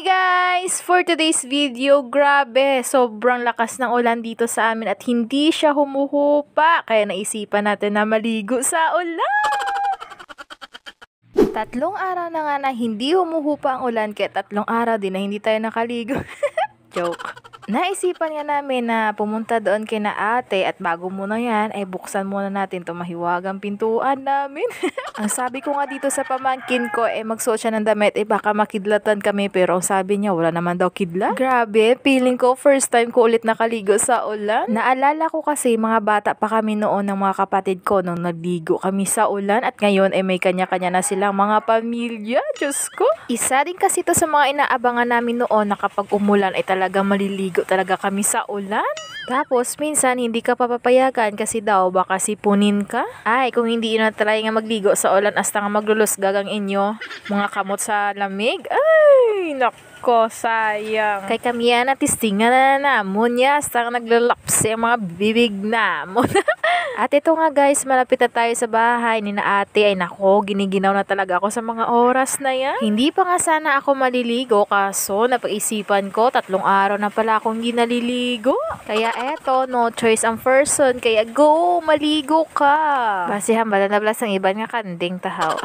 Hi guys! For today's video, grabe, sobrang lakas ng ulan dito sa amin at hindi siya humuhupa. Kaya naisipan natin na maligo sa ulan. 3 araw na nga na hindi humuhupa ang ulan kaya 3 araw din na hindi tayo nakaligo. Joke. Naisipan nga namin na pumunta doon kina ate at bago muna yan ay buksan muna natin itong mahiwagang pintuan namin. Ang sabi ko nga dito sa pamangkin ko magsuot siya ng damit baka makidlatan kami pero sabi niya wala naman daw kidlat. Grabe, feeling ko first time ko ulit nakaligo sa ulan. Naalala ko kasi mga bata pa kami noon ng mga kapatid ko nung nagligo kami sa ulan at ngayon may kanya-kanya na silang mga pamilya. Diyos ko. Isa din kasi ito sa mga inaabangan namin noon na kapag umulan ay talagang maliligo talaga kami sa ulan. Tapos, minsan, hindi ka papapayagan kasi daw baka sipunin ka. Ay, kung hindi na try nga magligo sa ulan hasta nga maglulus gagang inyo, mga kamot sa lamig. Ay, nako, sayang. Kay kami yan, natistingan na namon ya, hasta nga naglalapsi ang mga bibig namon. At ito nga guys, malapit na tayo sa bahay ni na ate. Ay nako, giniginaw na talaga ako sa mga oras na yan. Hindi pa nga sana ako maliligo kaso napag-isipan ko 3 araw na pala akong hindi naliligo. Kaya eto, no choice ang person. Kaya go, maligo ka. Basihan ba na blas ang iba nga kanding tahaw.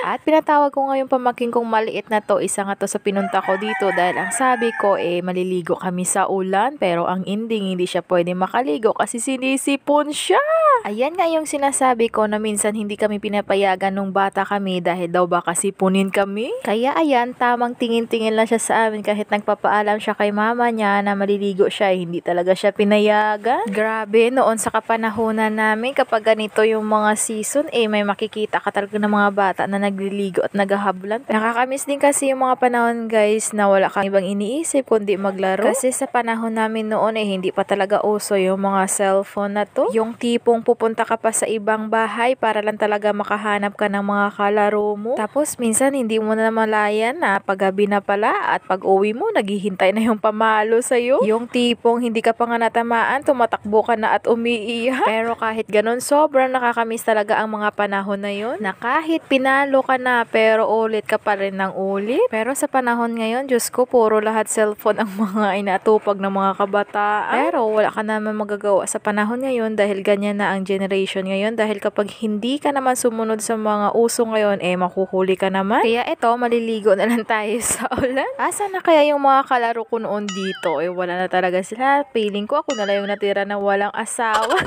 At pinatawag ko ngayon pamaking kong maliit na to. Isa nga to sa pinunta ko dito dahil ang sabi ko maliligo kami sa ulan pero ang ending hindi siya pwede makaligo kasi sinisipon siya. Ayan nga yung sinasabi ko na minsan hindi kami pinapayagan nung bata kami dahil daw baka sipunin kami. Kaya ayan, tamang tingin-tingin lang siya sa amin kahit nagpapaalam siya kay mama niya na maliligo siya, hindi talaga siya pinayagan. Grabe, noon sa kapanahunan namin kapag ganito yung mga season may makikita ka talaga ng mga bata na nagliligo at naghahablan. Nakakamiss din kasi yung mga panahon guys na wala kang ibang iniisip kundi maglaro. Kasi sa panahon namin noon hindi pa talaga uso yung mga cellphone na to. Yung tipong pupunta ka pa sa ibang bahay para lang talaga makahanap ka ng mga kalaro mo. Tapos minsan hindi mo na malayan na paggabi na pala at pag uwi mo naghihintay na yung pamalo sa'yo. Yung tipong hindi ka pa nga natamaan, tumatakbo ka na at umiiyak. Pero kahit ganun, sobrang nakakamiss talaga ang mga panahon na yun. Na kahit pinalo ka na pero ulit ka pa rin ng ulit. Pero sa panahon ngayon, Diyos ko, puro lahat cellphone ang mga inatupag ng mga kabataan. Pero wala ka naman magagawa sa panahon ngayon dahil ganyan na ang generation ngayon. Dahil kapag hindi ka naman sumunod sa mga uso ngayon, makuhuli ka naman. Kaya eto, maliligo na lang tayo sa ulan. Asa na kaya yung mga kalaro ko noon dito? Wala na talaga sila. Feeling ko ako na lang yung natira na walang asawa.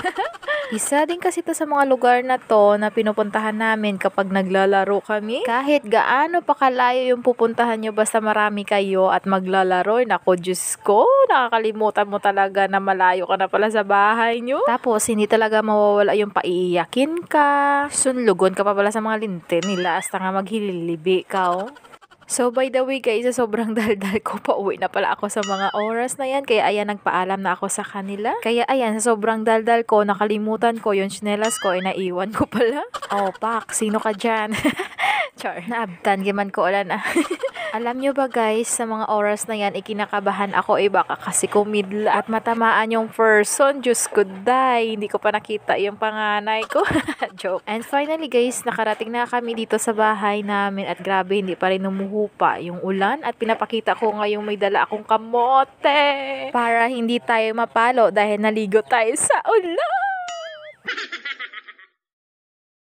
Isa din kasi to sa mga lugar na to na pinupuntahan namin kapag naglalaro kami. Kahit gaano pa kalayo yung pupuntahan nyo basta marami kayo at maglalaro. Nako, Diyos ko, nakakalimutan mo talaga na malayo ka na pala sa bahay nyo. Tapos, hindi talaga mawawala yung paiiyakin ka. Sunlugon ka pa pala sa mga lintin nila hasta nga maghililibi ka. So by the way guys, sa sobrang daldal ko, pauwi na pala ako sa mga oras na yan. Kaya ayan, nagpaalam na ako sa kanila. Kaya ayan, sa sobrang daldal ko, nakalimutan ko yung tsinelas ko, naiwan ko pala. Oh, pak, sino ka dyan? Char, naabtan, giman ko ulan ah. Alam nyo ba guys, sa mga oras na yan, ikinakabahan ako baka kasi kumidla at matamaan yung person. Diyos ko, day, hindi ko pa nakita yung panganay ko. Joke. And finally guys, nakarating na kami dito sa bahay namin at grabe, hindi pa rin umuhupa yung ulan at pinapakita ko ngayong may dala akong kamote para hindi tayo mapalo dahil naligo tayo sa ulan.